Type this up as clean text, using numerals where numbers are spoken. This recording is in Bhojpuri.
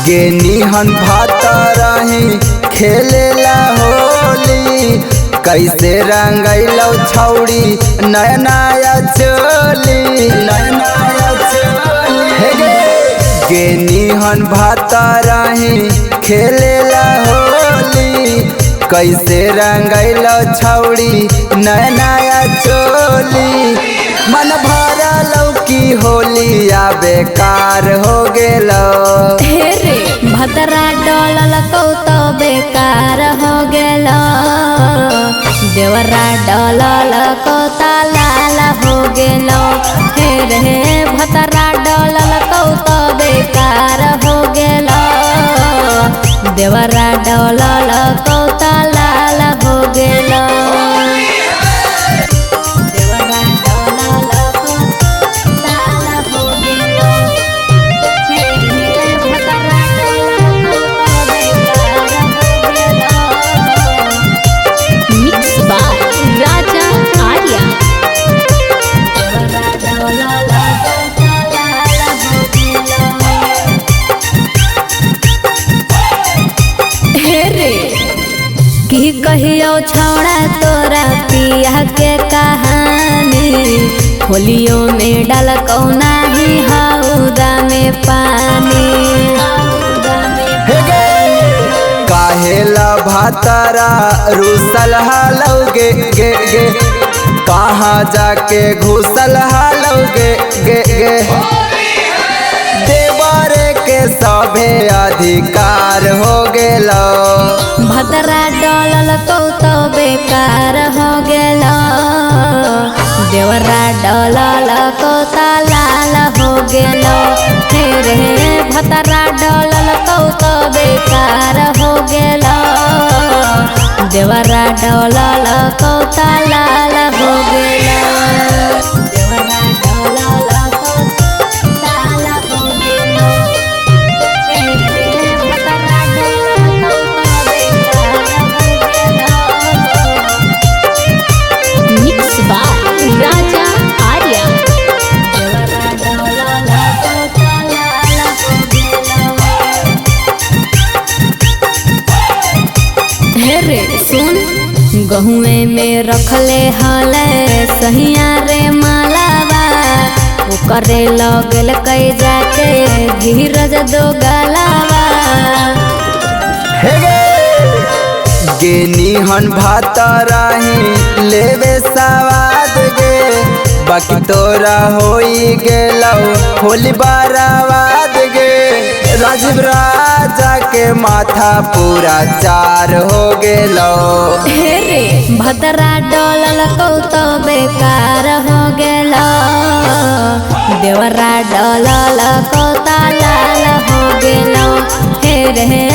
गेनी हन भाता रही खेलेला होली कैसे रंगैलो छौड़ी नया नया चोली हे गे गेनी हन भाता रही खेलेला होली कैसे रंगैलो छौड़ी नया नया चोली मन भरा लौकी होलिया बेकार हो गेलो रे भतरा डोलल तो बेकार हो गेलो देवरा डोलल को लाल हो गेलो हे रे भतरा डोलल तो बेकार हो गेलो देवरा डोलल को लाल हो गेलो की कहियो छौड़ा तोरा पिया के कहानी होलियों में डाल कौना ही हौदा में पानी काहेला भातारा रूसल हालोगे गे गे कहाँ जाके घुसल हालोगे गे गे देवरे के सभे अधिकार हो गेलो भतरा डोलल तो बेकार हो गेलो देवरा डोलल को लाल हो गेलो हे रे भतरा डोलल तो बेकार हो गेलो देवरा डोलल को लाल हो गेलो सुन गहुए में रखले हले सहिया रे मालावा वो करे लगल कई जाके धीरज दो गलावा गेनी हन भाता रही लेवे सवाद गे बाकी तोरा होई गेलो होली बारावाद गे राजीव राजा के माथा पूरा चार हो गेलो रे भतरा डोलल तो बेकार हो गेलो देवरा डोलल को लाल हो गेलो हे रे